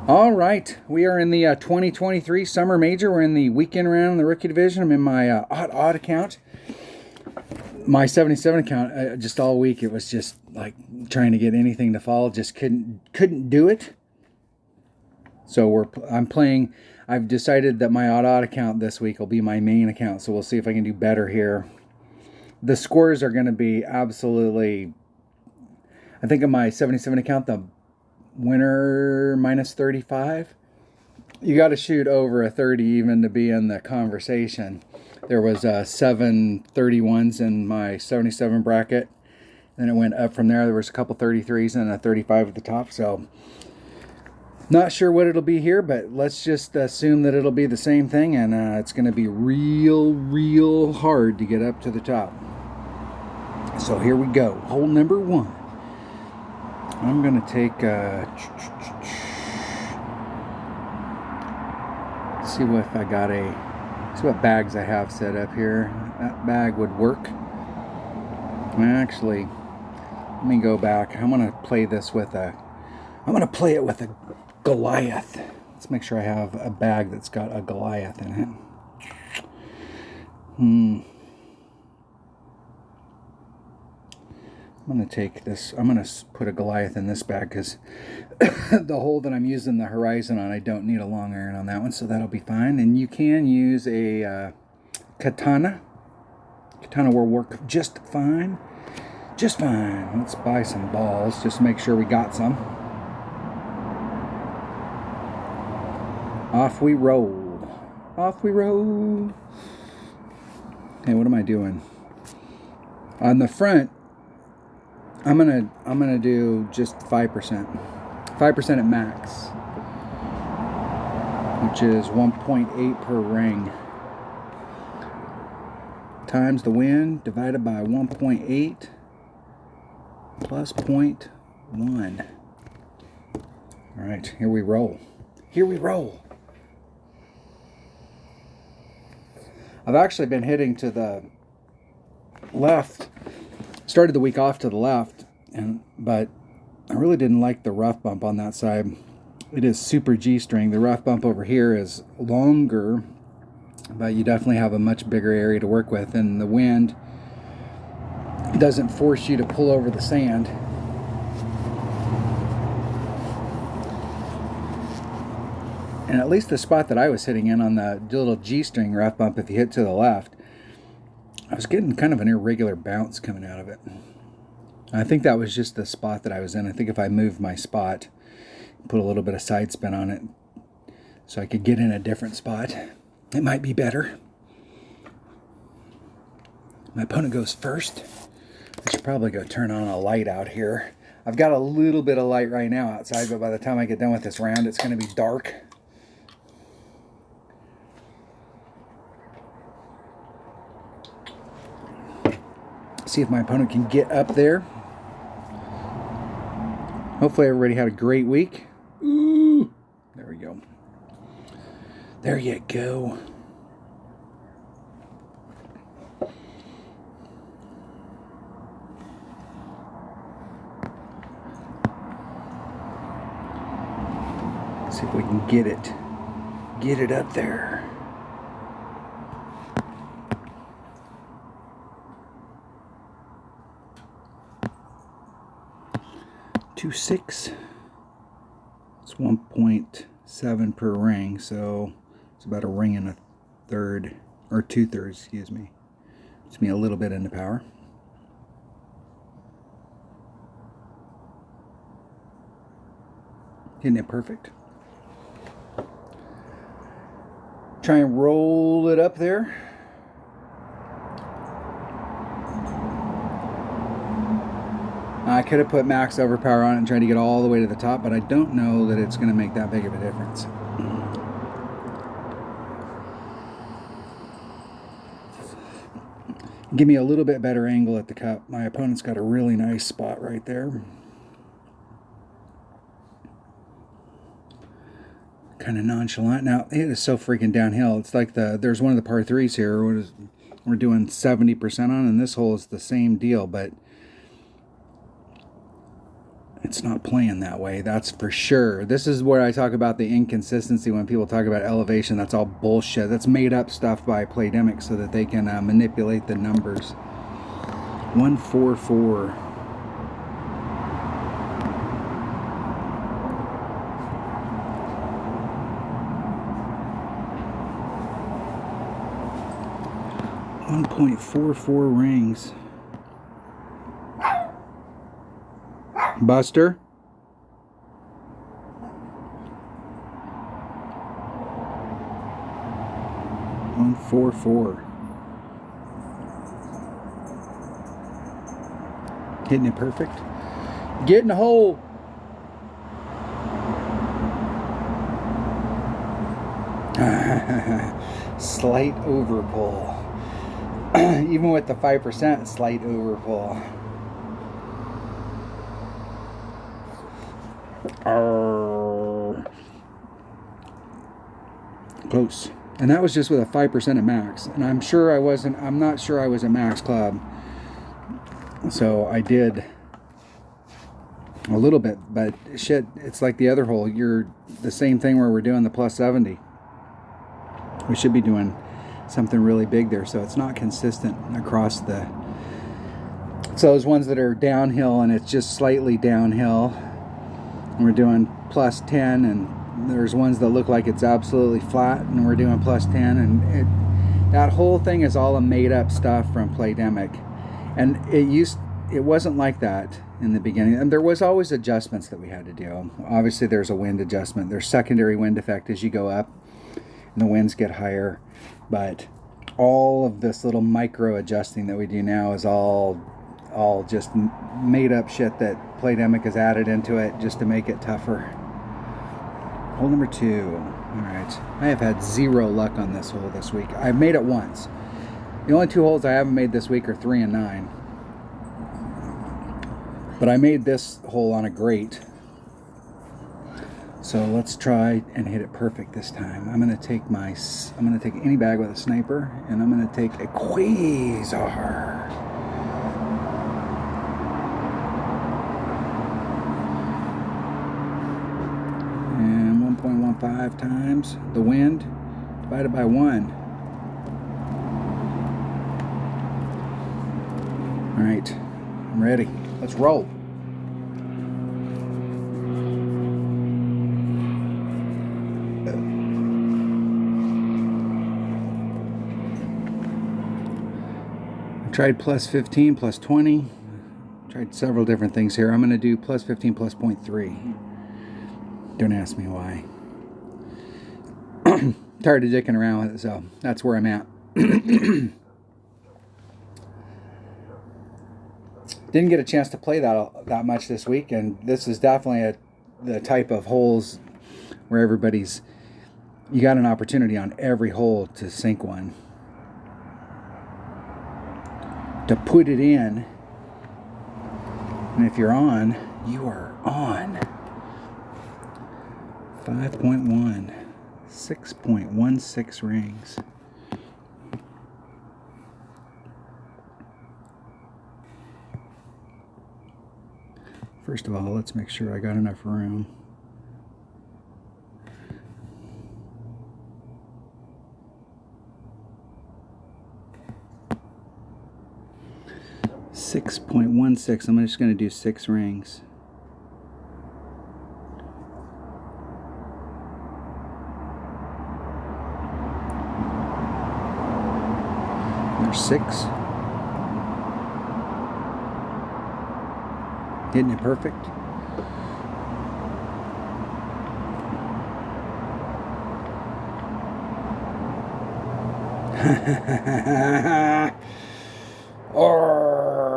All right, we are in the 2023 Summer Major. We're in the weekend round in the rookie division. I'm in my odd account. My 77 account, just all week, it was just like trying to get anything to fall. Just couldn't do it. So I'm playing. I've decided that my odd account this week will be my main account. So we'll see if I can do better here. The scores are going to be absolutely. I think in my 77 account, the winner minus 35. You got to shoot over a 30 even to be in the conversation. There was 7 31s in my 77 bracket. Then it went up from there. There was a couple 33s and a 35 at the top. So not sure what it'll be here, but let's just assume that it'll be the same thing, and it's going to be real hard to get up to the top. So here we go. Hole number 1. I'm going to take see what bags I have set up here. That bag would work. Actually, let me go back. I'm going to play it with a Goliath. Let's make sure I have a bag that's got a Goliath in it. I'm going to take this. I'm going to put a Goliath in this bag because the hole that I'm using the Horizon on, I don't need a long iron on that one, so that'll be fine. And you can use a Katana. Katana will work just fine. Just fine. Let's buy some balls just to make sure we got some. Off we roll. Off we roll. Hey, what am I doing? On the front, I'm gonna do just 5%. 5% at max, which is 1.8 per ring. Times the wind divided by 1.8 plus 0.1. All right, here we roll. Here we roll. I've actually been hitting to the left. Started the week off to the left, but I really didn't like the rough bump on that side. It is super G-string. The rough bump over here is longer, but you definitely have a much bigger area to work with, and the wind doesn't force you to pull over the sand. And at least the spot that I was hitting in on the little G-string rough bump, if you hit to the left, I was getting kind of an irregular bounce coming out of it. I think that was just the spot that I was in. I think if I moved my spot, put a little bit of side spin on it so I could get in a different spot, it might be better. My opponent goes first. I should probably go turn on a light out here. I've got a little bit of light right now outside, but by the time I get done with this round, it's going to be dark. See if my opponent can get up there. Hopefully everybody had a great week. Ooh, there we go. There you go. See if we can get it up there. .26. It's 1.7 per ring, so it's about a ring and a third, or 2/3, excuse me. It's me a little bit into power. Isn't it perfect? Try and roll it up there. I could have put max overpower on it and tried to get all the way to the top, but I don't know that it's going to make that big of a difference. Give me a little bit better angle at the cup. My opponent's got a really nice spot right there. Kind of nonchalant. Now, it is so freaking downhill. It's like there's one of the par 3s here. We're doing 70% on, and this hole is the same deal, but It's not playing that way, that's for sure. This is where I talk about the inconsistency when people talk about elevation. That's all bullshit. That's made up stuff by Playdemic so that they can manipulate the numbers. 144. .44 rings. Buster. .144. Hitting it perfect. Get in the hole. Slight overpull. Even with the 5%, slight overpull. Close. And that was just with a 5% at max. And I'm not sure I was at max club. So I did a little bit, but shit, it's like the other hole. You're the same thing where we're doing the plus 70. We should be doing something really big there, so it's not consistent across the. So those ones that are downhill and it's just slightly downhill, and we're doing plus 10, and there's ones that look like it's absolutely flat and we're doing plus 10, and that whole thing is all a made up stuff from Playdemic. And it wasn't like that in the beginning, and there was always adjustments that we had to do. Obviously there's a wind adjustment, there's secondary wind effect as you go up and the winds get higher, but all of this little micro adjusting that we do now is all just made up shit that Playdemic has added into it just to make it tougher. Hole number 2. All right, I have had zero luck on this hole this week. I've made it once. The only 2 holes I haven't made this week are 3 and 9. But I made this hole on a grate. So let's try and hit it perfect this time. I'm gonna take any bag with a sniper, and I'm gonna take a Quasar. And 1.15 times the wind divided by 1. All right, I'm ready. Let's roll. I tried plus 15, plus 20. Tried several different things here. I'm going to do plus 15, plus 0.3. Don't ask me why. Tired of dicking around with it, so that's where I'm at. Didn't get a chance to play that much this week, and this is definitely the type of holes where you got an opportunity on every hole to sink one. To put it in, and if you're on, you are on. 5.1, 6.16 rings. First of all, let's make sure I got enough room. .16. I'm just going to do 6 rings. There's 6. Hitting it perfect.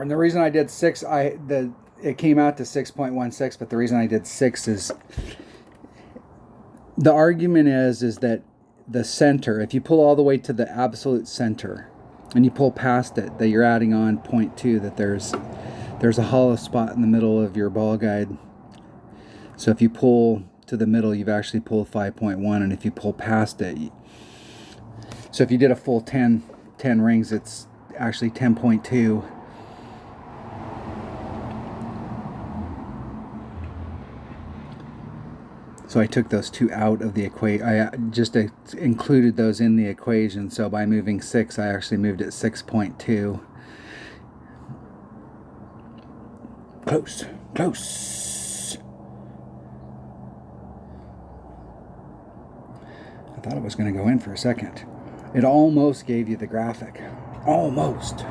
And the reason I did 6, it came out to 6.16, but the reason I did 6 is the argument is that the center, if you pull all the way to the absolute center and you pull past it, that you're adding on 0.2, that there's a hollow spot in the middle of your ball guide. So if you pull to the middle, you've actually pulled 5.1, and if you pull past it, so if you did a full 10 rings, it's actually 10.2. So I took those two out of the equation. I just included those in the equation. So by moving 6, I actually moved it 6.2. Close, close. I thought it was going to go in for a second. It almost gave you the graphic. Almost.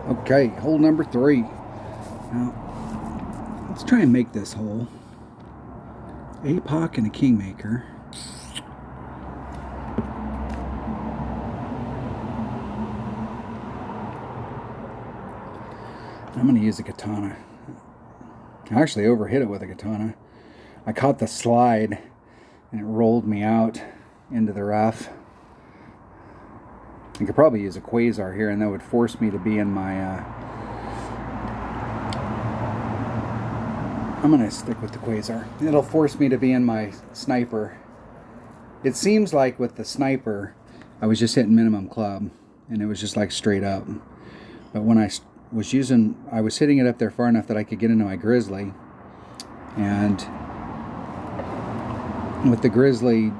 Okay, hole number 3. Now, let's try and make this hole. APOC and a Kingmaker. I'm going to use a katana. I actually overhit it with a katana. I caught the slide and it rolled me out into the rough. I could probably use a Quasar here, and that would force me to be in my... I'm going to stick with the Quasar. It'll force me to be in my sniper. It seems like with the sniper, I was just hitting minimum club, and it was just like straight up. But when I was hitting it up there far enough that I could get into my Grizzly, and with the Grizzly,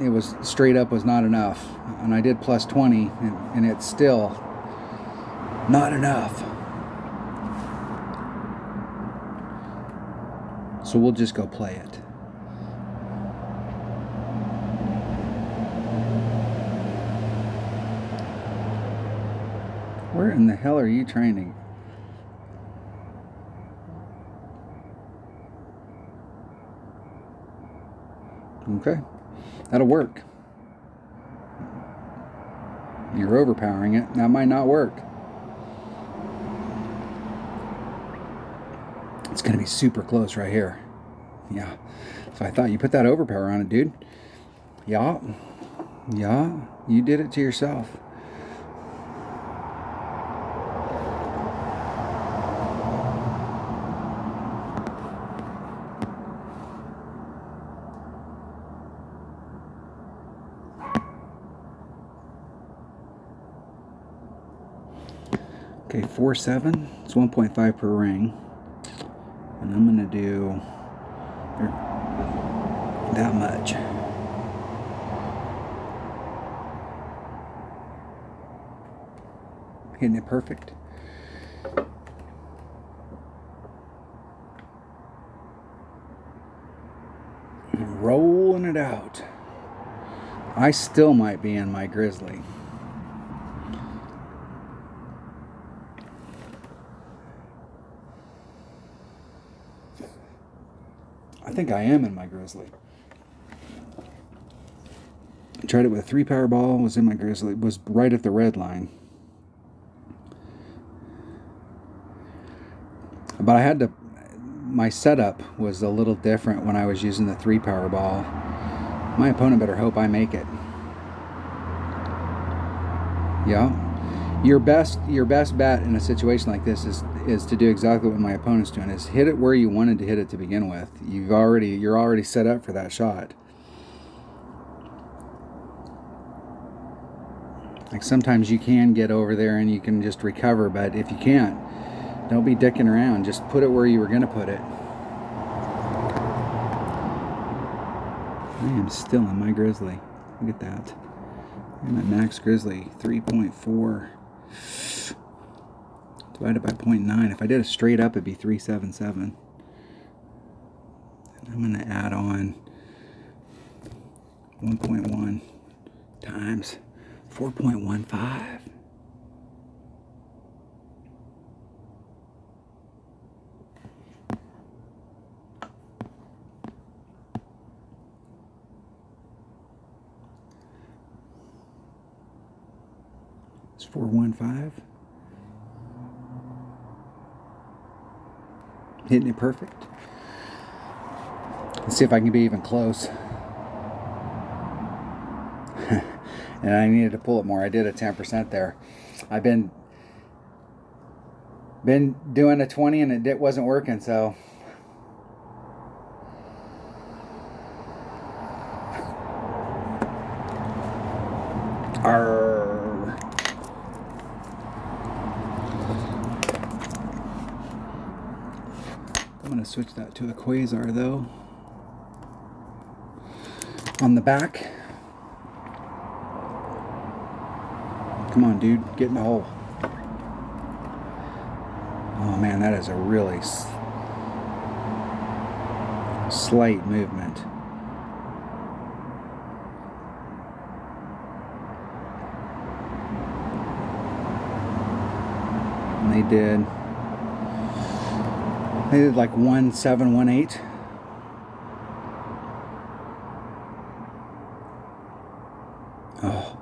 it was straight up was not enough, and I did plus 20, and it's still not enough. So we'll just go play it. Where in the hell are you trying to... Okay. That'll work. You're overpowering it. That might not work. It's going to be super close right here. Yeah. So I thought you put that overpower on it, dude. Yeah. Yeah. You did it to yourself. Okay, 4.7. It's 1.5 per ring. And I'm going to do that much. Hitting it perfect. And rolling it out. I still might be in my Grizzly. I think I am in my Grizzly. I tried it with a 3-power ball, was in my Grizzly, was right at the red line. But I had to, my setup was a little different when I was using the 3-power ball. My opponent better hope I make it. Yeah. Your best bet in a situation like this is to do exactly what my opponent's doing, is hit it where you wanted to hit it to begin with. You're already set up for that shot. Like sometimes you can get over there and you can just recover, but if you can't, don't be dicking around. Just put it where you were going to put it. I am still in my Grizzly. Look at that. I'm at max Grizzly, 3.4. Divided by 0.9. If I did a straight up, it'd be 377. And I'm going to add on 1.1 times 4.15. It's 415. Hitting it perfect. Let's see if I can be even close. And I needed to pull it more. I did a 10% there. I've been doing a 20 and it wasn't working, so Arr. I'm going to switch that to a Quasar though. On the back. Come on, dude, get in the hole. Oh man, that is a really slight movement. And they did like 1718. Oh.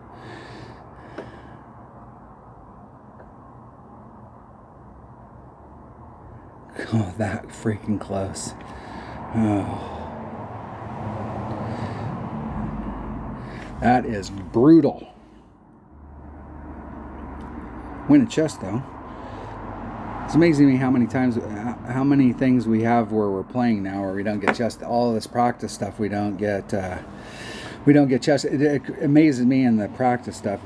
Oh, that freaking close. Oh. That is brutal. Win a chest though. It's amazing to me how many things we have where we're playing now where we don't get chest. All this practice stuff we don't get chest. It amazes me in the practice stuff.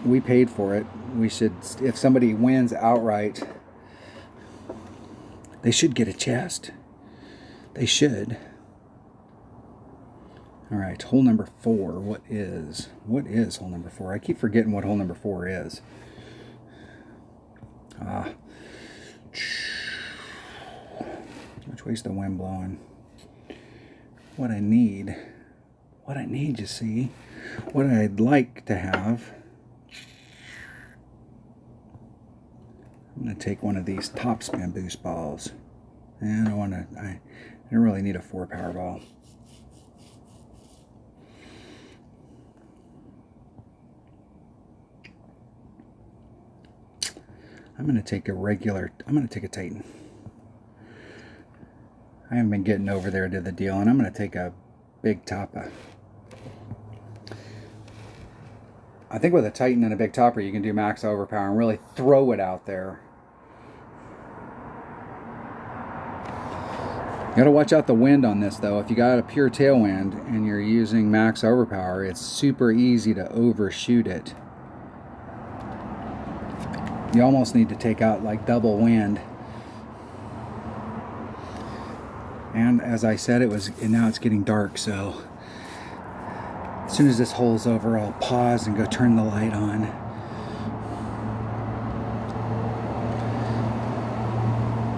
We paid for it. We should, if somebody wins outright, they should get a chest. They should. All right, hole number 4. What is hole number 4? I keep forgetting what hole number 4 is. Which way's the wind blowing? What I need, you see, what I'd like to have. I'm going to take one of these Topspin boost balls. And I don't really need a 4 power ball. I'm going to take a Titan. I haven't been getting over there to the deal, and I'm going to take a big topper. I think with a Titan and a big topper, you can do max overpower and really throw it out there. You got to watch out the wind on this, though. If you got a pure tailwind and you're using max overpower, it's super easy to overshoot it. You almost need to take out like double wind. And as I said, now it's getting dark, so as soon as this hole's over, I'll pause and go turn the light on.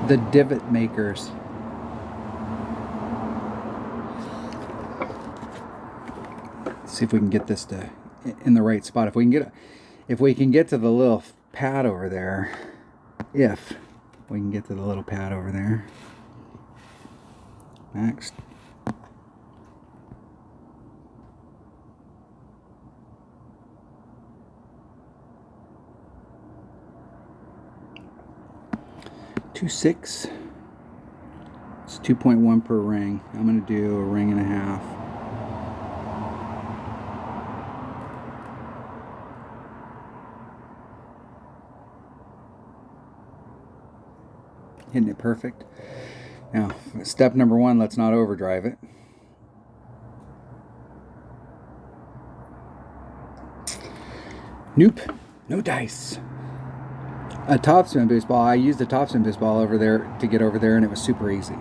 The divot makers. Let's see if we can get this in the right spot. If we can get to the little pad over there, if we can get to the little pad over there. Next. $2.6. It's 2.1 per ring. I'm going to do a ring and a half. Hitting it perfect. Now, step number 1, let's not overdrive it. Nope, no dice. A topspin boost ball. I used a topspin boost ball over there to get over there, and it was super easy.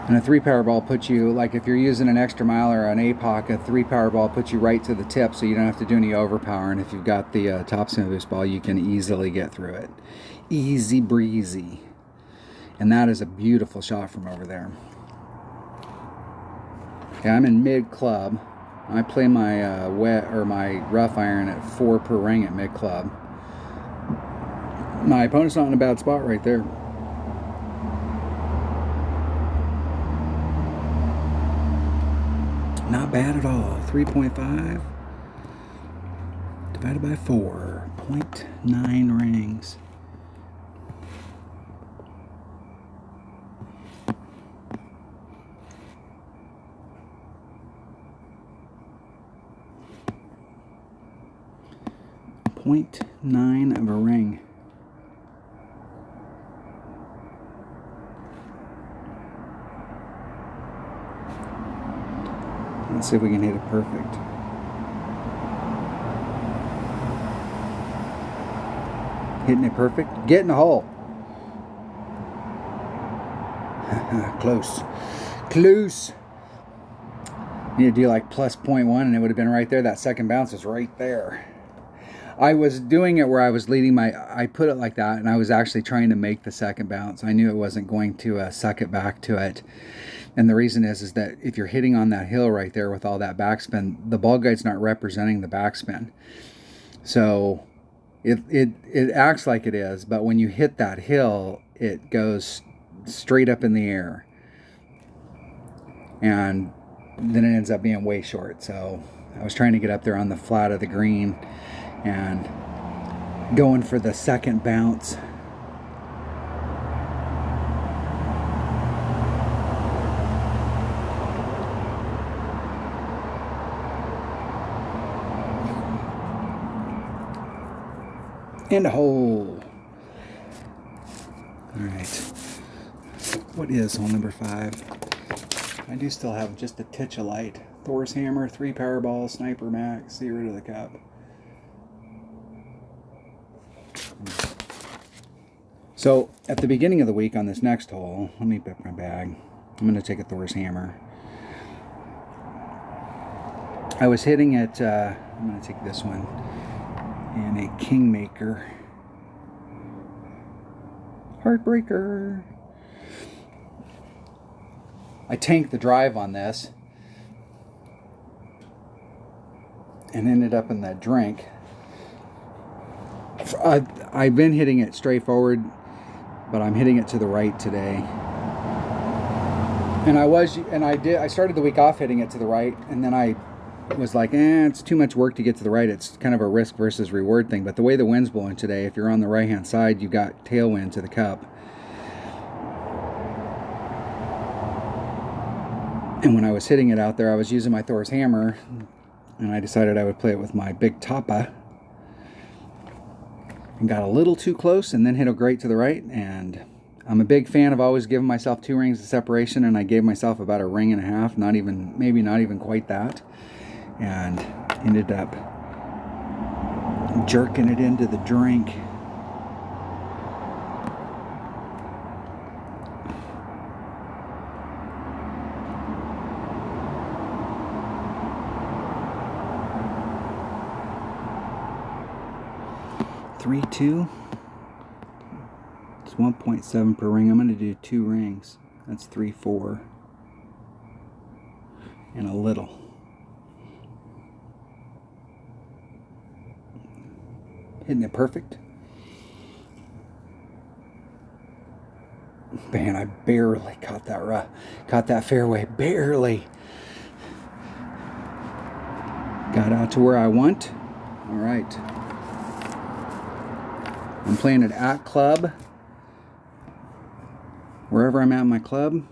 And a 3 power ball puts you, like if you're using an extra mile or an APOC, a 3 power ball puts you right to the tip, so you don't have to do any overpower. And if you've got the topspin boost ball, you can easily get through it. Easy breezy. And that is a beautiful shot from over there. Okay, I'm in mid club. I play my my rough iron at 4 per ring at mid club. My opponent's not in a bad spot right there. Not bad at all. 3.5 divided by 4. 0.9 rings. .9 of a ring. Let's see if we can hit it perfect. Hitting it perfect. Get in the hole. Close. Close. Need to do like plus 0.1 and it would have been right there. That second bounce is right there. I was doing it where I was leading I put it like that, and I was actually trying to make the second bounce. I knew it wasn't going to suck it back to it. And the reason is that if you're hitting on that hill right there with all that backspin, the ball guide's not representing the backspin. So it acts like it is, but when you hit that hill, it goes straight up in the air. And then it ends up being way short. So I was trying to get up there on the flat of the green and going for the second bounce. In the hole. All right. What is hole number 5? I do still have just a titch of light. Thor's hammer, 3 Powerball, Sniper Max, see rid of the cup. So at the beginning of the week on this next hole, let me pick my bag. I'm going to take a Thor's hammer. I was hitting it, I'm going to take this one, and a Kingmaker. Heartbreaker. I tanked the drive on this and ended up in that drink. I've been hitting it straight forward, but I'm hitting it to the right today. And I started the week off hitting it to the right, and then I was like, it's too much work to get to the right. It's kind of a risk versus reward thing. But the way the wind's blowing today, if you're on the right hand side, you've got tailwind to the cup. And when I was hitting it out there, I was using my Thor's hammer, and I decided I would play it with my big Tapa. And got a little too close and then hit a great to the right. And I'm a big fan of always giving myself 2 rings of separation, and I gave myself about 1.5 rings, maybe not even quite that. And ended up jerking it into the drink. Three, 2. It's 1.7 per ring. I'm going to do 2 rings. That's 3, 4. And a little. Hitting it perfect. Man, I barely caught that fairway. Barely. Got out to where I want. All right. I'm playing it at club. Wherever I'm at in my club.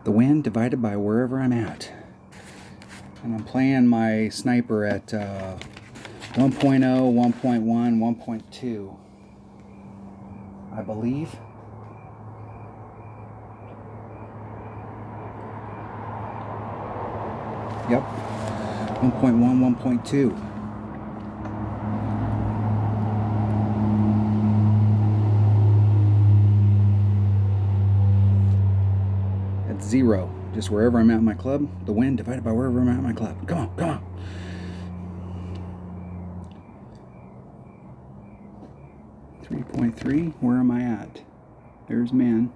The wind divided by wherever I'm at. And I'm playing my sniper at 1.0, 1.1, 1.2. I believe. Yep. 1.1, 1.2. At 0. Just wherever I'm at in my club. The wind divided by wherever I'm at in my club. Come on, come on. .3, where am I at? There's man.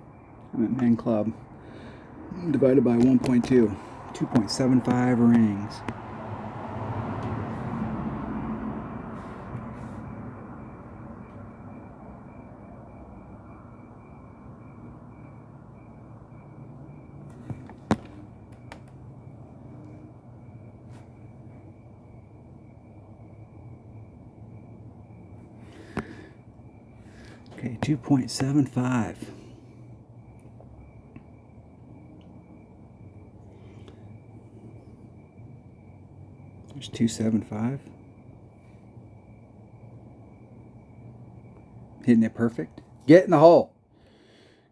I'm at man club. Divided by 1.2. 2.75 rings. Okay, 2.75. There's 2.75. Hitting it perfect. Get in the hole.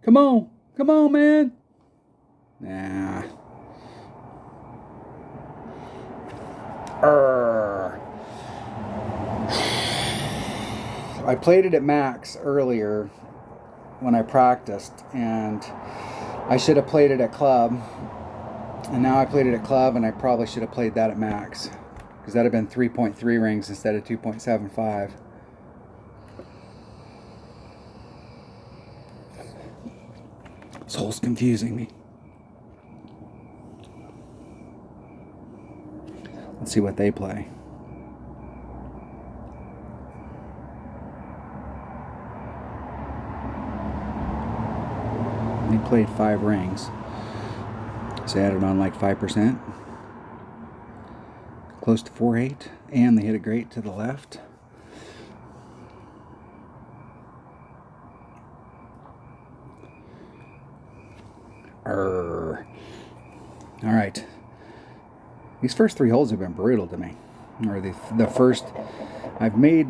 Come on. Come on, man. Nah. I played it at max earlier when I practiced, and I should have played it at club. And now I played it at club, and I probably should have played that at max, because that'd have been 3.3 rings instead of 2.75. This hole's confusing me. Let's see what they play. They played 5 rings. So they added on like 5%. Close to 4/8. And they hit a great to the left. Alright. These first 3 holes have been brutal to me. Or the first... I've made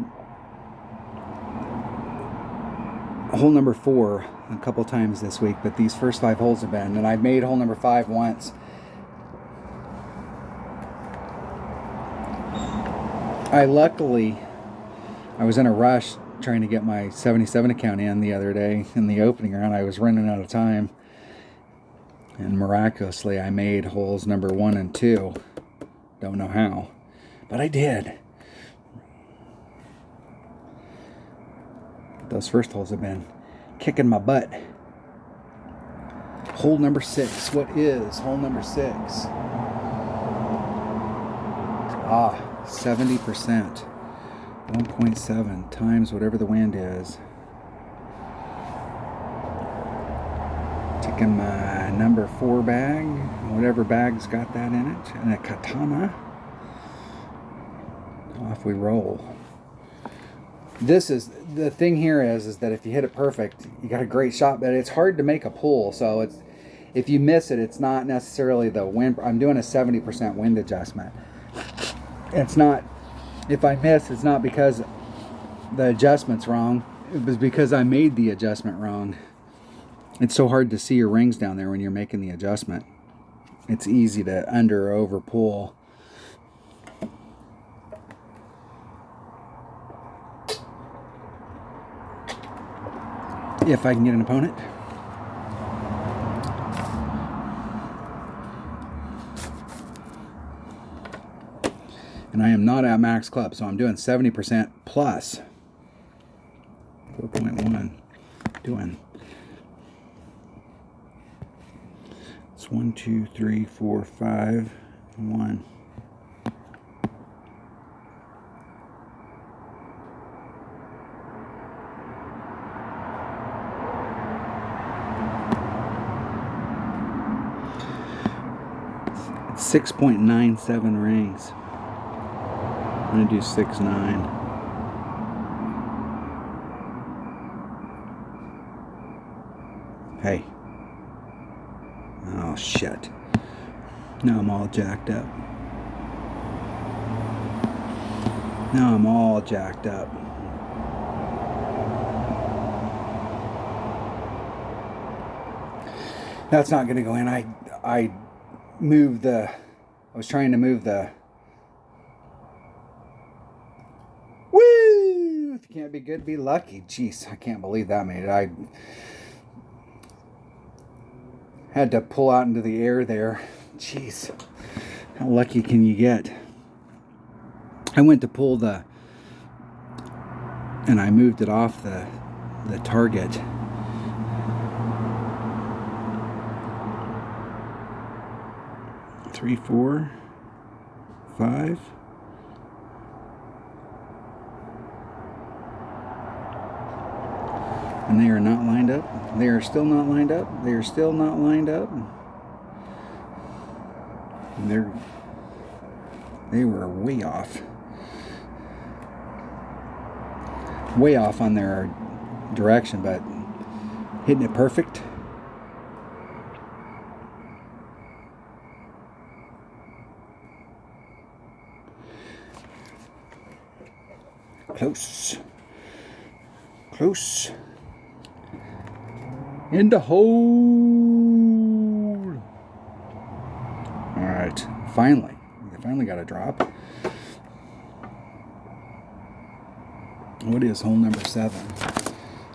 hole number 4 a couple times this week, but these first 5 holes have been, and I've made hole number 5 once. I was in a rush trying to get my 77 account in the other day in the opening round. I was running out of time, and miraculously I made holes number 1 and 2. Don't know how, but I did. Those first holes have been kicking my butt. Hole number 6. What is hole number 6? 70%. 1.7 times whatever the wind is. Taking my number 4 bag, whatever bag's got that in it, and a katana. Off we roll. This is the thing here is that if you hit it perfect, you got a great shot, but it's hard to make a pull. So it's, if you miss it, it's not necessarily the wind. I'm doing a 70% wind adjustment. It's not, if I miss, it's not because the adjustment's wrong. It was because I made the adjustment wrong. It's so hard to see your rings down there when you're making the adjustment. It's easy to under or over pull. If I can get an opponent. And I am not at max club, so I'm doing 70% plus 4.1. Doing. It's 1, 2, 3, 4, 5, 1. It's 6.97 rings. I'm going to do 6.9. Hey. Oh, shit. Now I'm all jacked up. Now I'm all jacked up. That's not going to go in. I moved the... I was trying to move the... Woo! If you can't be good, be lucky. Jeez, I can't believe that made it. I had to pull out into the air there. Jeez. How lucky can you get? I went to pull the... and I moved it off the target. Three, 4, 5. And they are not lined up. They are still not lined up. They are still not lined up. And they were way off. Way off on their direction, but hitting it perfect. Close. Close. In the hole. Alright. Finally. I finally got a drop. What is hole number 7?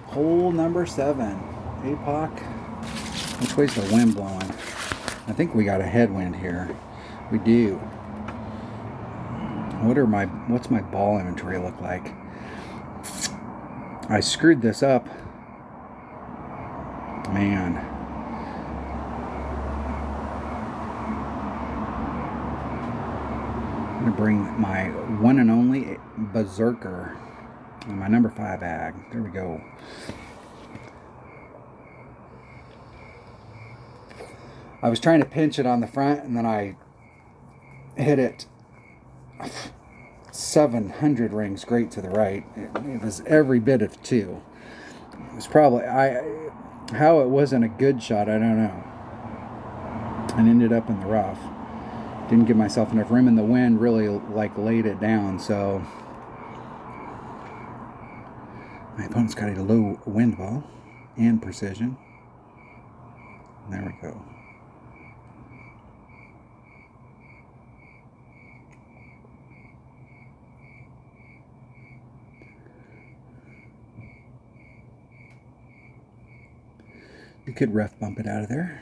Hole number 7. APOC. Which way's the wind blowing? I think we got a headwind here. We do. What's my ball inventory look like? I screwed this up. Man. I'm going to bring my one and only Berserker and my number 5 ag. There we go. I was trying to pinch it on the front, and then I hit it 700 rings great to the right. It was every bit of 2. It was probably how it wasn't a good shot, I don't know. And ended up in the rough. Didn't give myself enough room, and the wind really laid it down. So my opponent's got a low wind ball and precision. And there we go. You could rough bump it out of there.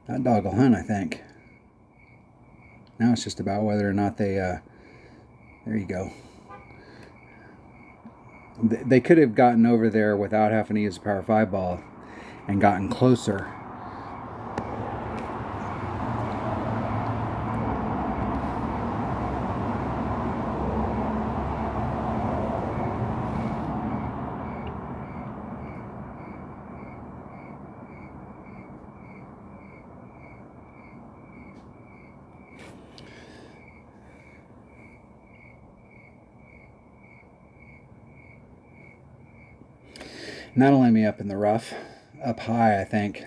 That dog will hunt, I think. Now it's just about whether or not they, there you go. They could have gotten over there without having to use a power 5 ball and gotten closer. And that'll land me up in the rough, up high, I think.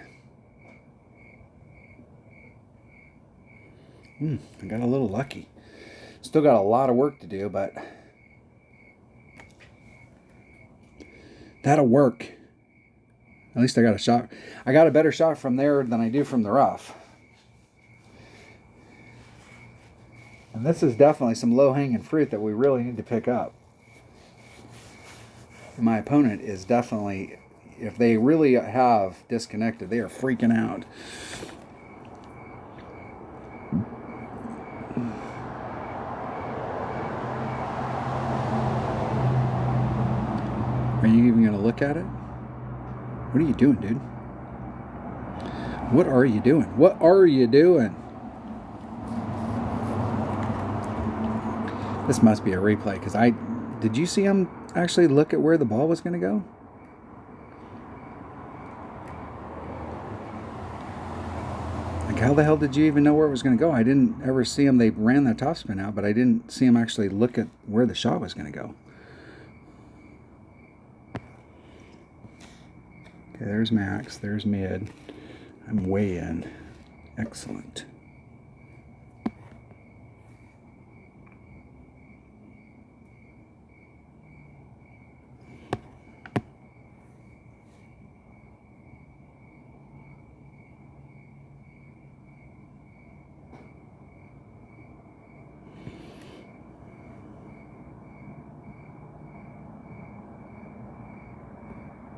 I got a little lucky. Still got a lot of work to do, but that'll work. At least I got a shot. I got a better shot from there than I do from the rough. And this is definitely some low-hanging fruit that we really need to pick up. My opponent is definitely, if they really have disconnected, they are freaking out. Are you even going to look at it? What are you doing, dude? What are you doing? What are you doing? This must be a replay, because did you see him actually look at where the ball was going to go? Like, how the hell did you even know where it was going to go? I didn't ever see him. They ran that topspin out, but I didn't see him actually look at where the shot was going to go. Okay, there's max. There's mid. I'm way in. Excellent.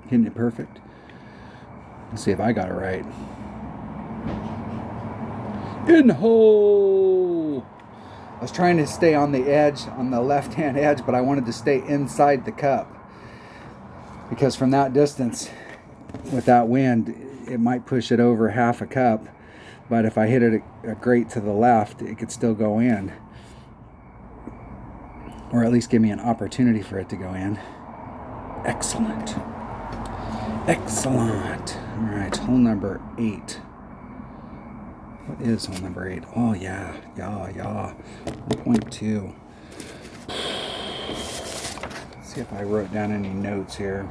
Hitting it perfect. Let's see if I got it right. In hole! I was trying to stay on the edge, on the left-hand edge, but I wanted to stay inside the cup. Because from that distance, with that wind, it might push it over half a cup. But if I hit it a grate to the left, it could still go in. Or at least give me an opportunity for it to go in. Excellent. Excellent. All right, hole number 8. What is hole number 8? Oh, yeah. 1.2. Let's see if I wrote down any notes here.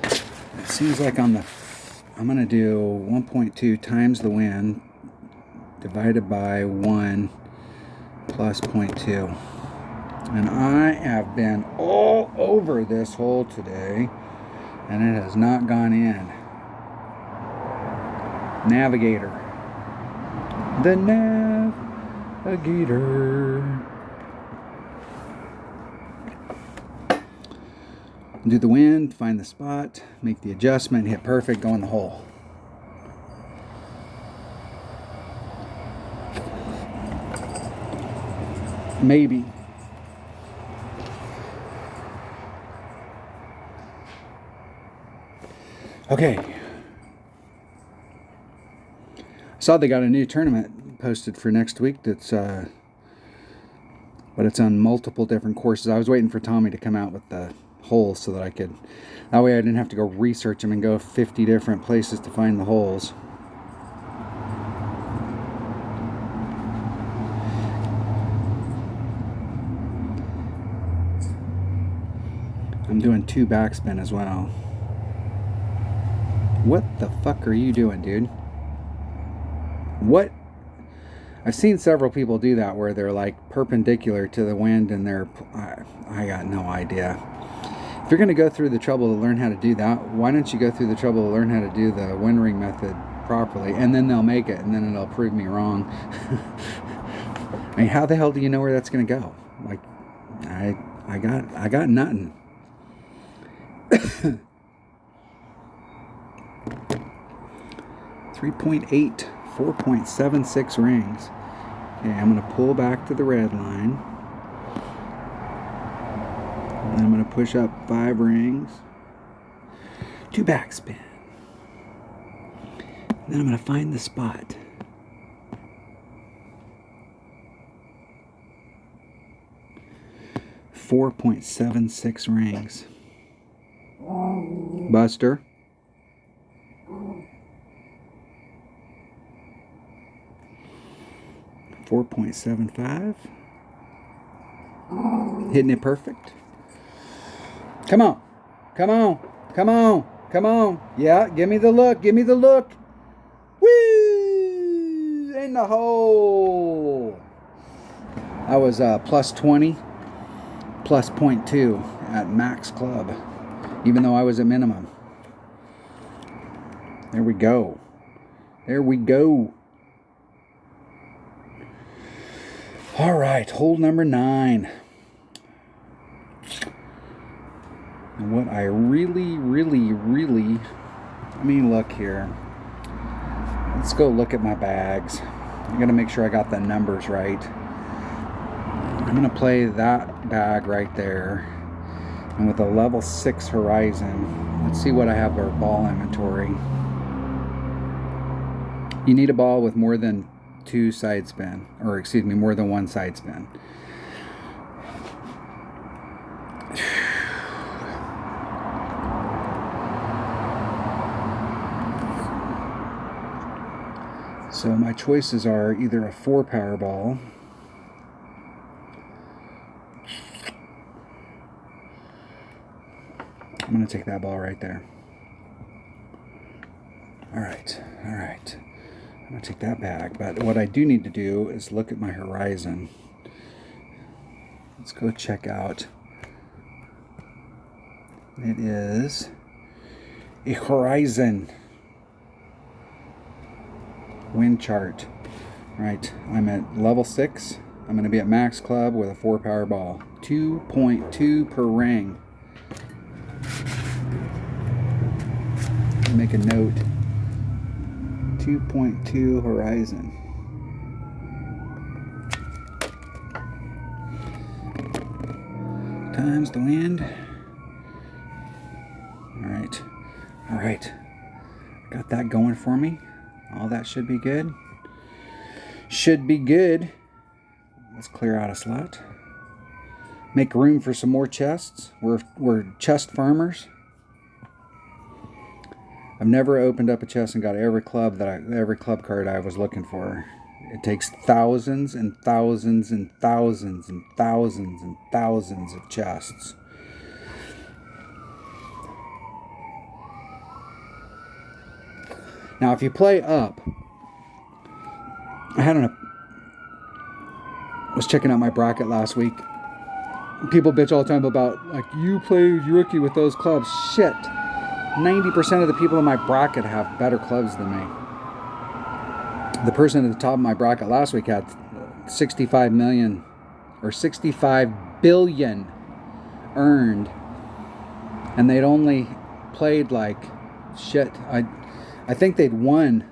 It seems like I'm going to do 1.2 times the wind divided by 1 plus 0.2. And I have been all over this hole today, and it has not gone in. Navigator. The Navigator. Do the wind, find the spot, make the adjustment, hit perfect, go in the hole. Maybe. Okay. I saw they got a new tournament posted for next week that's but it's on multiple different courses. I was waiting for Tommy to come out with the holes so that that way I didn't have to go research them and go 50 different places to find the holes. I'm doing 2 backspin as well. What the fuck are you doing, dude? What? I've seen several people do that where they're like perpendicular to the wind and I got no idea. If you're going to go through the trouble to learn how to do that, why don't you go through the trouble to learn how to do the wind ring method properly, and then they'll make it, and then it'll prove me wrong. I mean, how the hell do you know where that's going to go? Like, I got nothing. 3.8, 4.76 rings. Okay, I'm going to pull back to the red line. And then I'm going to push up 5 rings. 2 backspin. And then I'm going to find the spot. .76 rings. Buster. .75. Hitting it perfect. Come on. Come on. Come on. Come on. Yeah, give me the look. Give me the look. Woo! In the hole. I was plus 20, plus 0.2 at max club, even though I was at minimum. There we go. There we go. All right, hole number 9. And what I really, I mean, look here. Let's go look at my bags. I'm gonna make sure I got the numbers right. I'm gonna play that bag right there. And with a level 6 horizon, let's see what I have for ball inventory. You need a ball with more than 2 side spin, or excuse me, more than 1 side spin. So my choices are either a 4 power ball, I'm going to take that ball right there. Alright. I'm going to take that bag, but what I do need to do is look at my horizon. Let's go check out. It is a horizon wind chart. Right, I'm at level 6. I'm going to be at max club with a 4 power ball. 2.2 per ring. Make a note. 2.2 horizon. Times the wind. All right. Got that going for me. All that should be good. Let's clear out a slot. Make room for some more chests. We're chest farmers. I've never opened up a chest and got every club card I was looking for. It takes thousands and thousands and thousands and thousands and thousands of chests. Now, if you play up, I was checking out my bracket last week. People bitch all the time about, like, you play rookie with those clubs. Shit. 90% of the people in my bracket have better clubs than me. The person at the top of my bracket last week had 65 million or 65 billion earned, and they'd only played like shit. I think they'd won,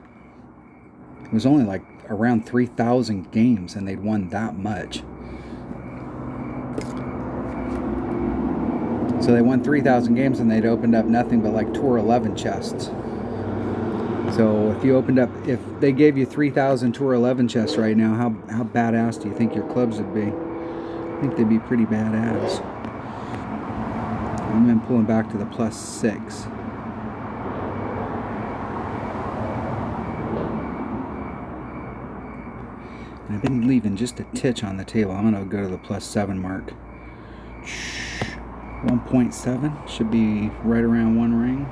it was only like around 3,000 games, and they'd won that much. So they won 3,000 games, and they'd opened up nothing but like Tour 11 chests. So if you opened up, if they gave you 3,000 Tour 11 chests right now, how badass do you think your clubs would be? I think they'd be pretty badass. I'm then pulling back to the +6. And I've been leaving just a titch on the table. I'm going to go to the +7 mark. 1.7 should be right around one ring.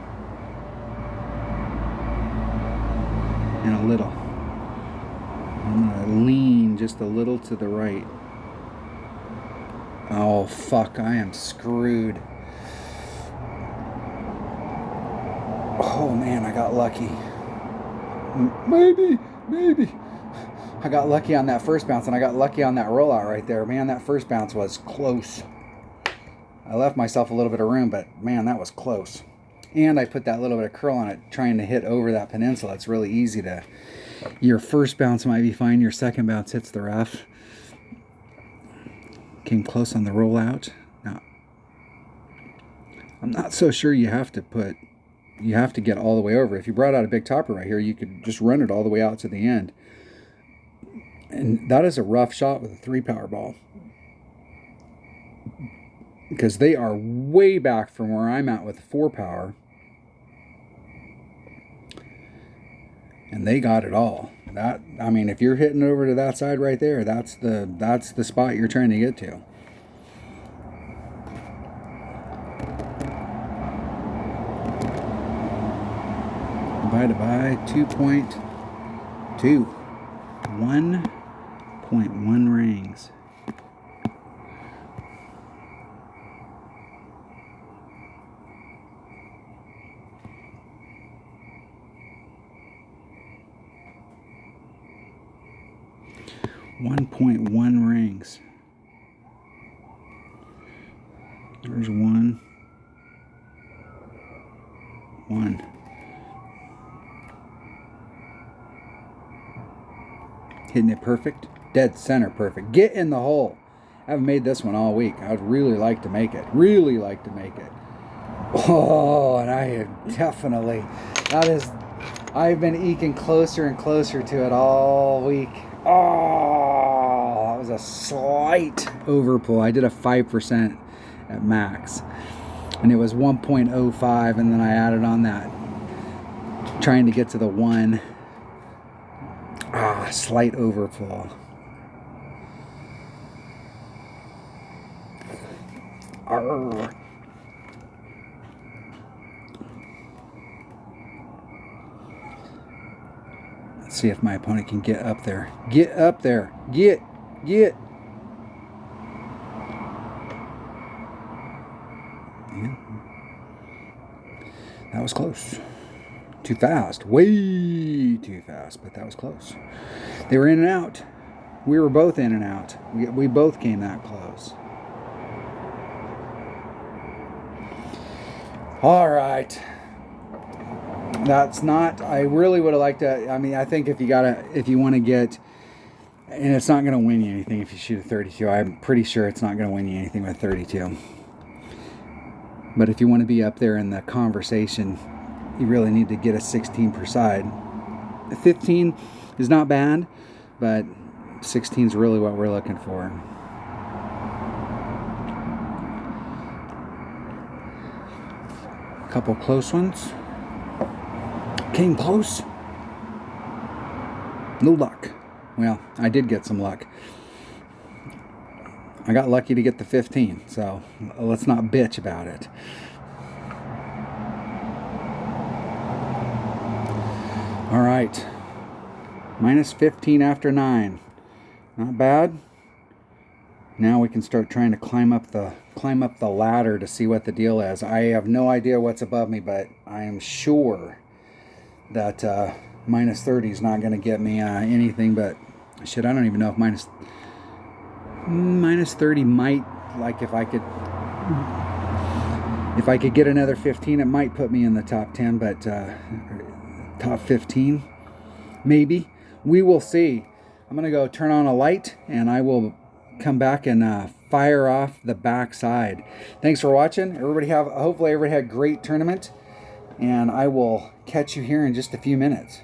And a little. I'm going to lean just a little to the right. Oh, fuck, I am screwed. Oh, man, I got lucky. Maybe. I got lucky on that first bounce, and I got lucky on that rollout right there. Man, that first bounce was close. I left myself a little bit of room, but man, that was close. And I put that little bit of curl on it, trying to hit over that peninsula. It's really easy to... Your first bounce might be fine. Your second bounce hits the rough. Came close on the rollout. Now, I'm not so sure you have to get all the way over. If you brought out a big topper right here, you could just run it all the way out to the end. And that is a rough shot with a 3-power ball, because they are way back from where I'm at with 4-power. And they got it all. That, I mean, if you're hitting over to that side right there, that's the spot you're trying to get to. Divided by 2.2. 1.1 rings. .1 rings. There's one. Hitting it perfect. Dead center perfect. Get in the hole. I haven't made this one all week. I would really like to make it. Oh, and I have definitely... I've been eking closer and closer to it all week. Oh, that was a slight overpull. I did a 5% at max, and it was 1.05, and then I added on that, trying to get to the 1. Slight overpull. Arrgh. Let's see if my opponent can get up there. Get up there. Get. Yeah. That was close. Too fast. Way too fast, but that was close. They were in and out. We were both in and out. We both came that close. All right. That's not... I really would have liked to... I mean, I think if you want to get... And it's not going to win you anything if you shoot a 32. I'm pretty sure it's not going to win you anything with 32. But if you want to be up there in the conversation, you really need to get a 16 per side. 15 is not bad, but 16 is really what we're looking for. A couple close ones. Came close. No luck. Well, I did get some luck. I got lucky to get the 15, so let's not bitch about it. All right. Minus 15 after 9. Not bad. Now we can start trying to climb up the ladder to see what the deal is. I have no idea what's above me, but I am sure that minus 30 is not going to get me anything but shit. I don't even know if minus 30 might, like, if I could get another 15, it might put me in the top 10, but top 15 maybe. We will see. I'm gonna go turn on a light and I will come back and fire off the backside. Thanks for watching. Hopefully everybody had a great tournament, and I will catch you here in just a few minutes.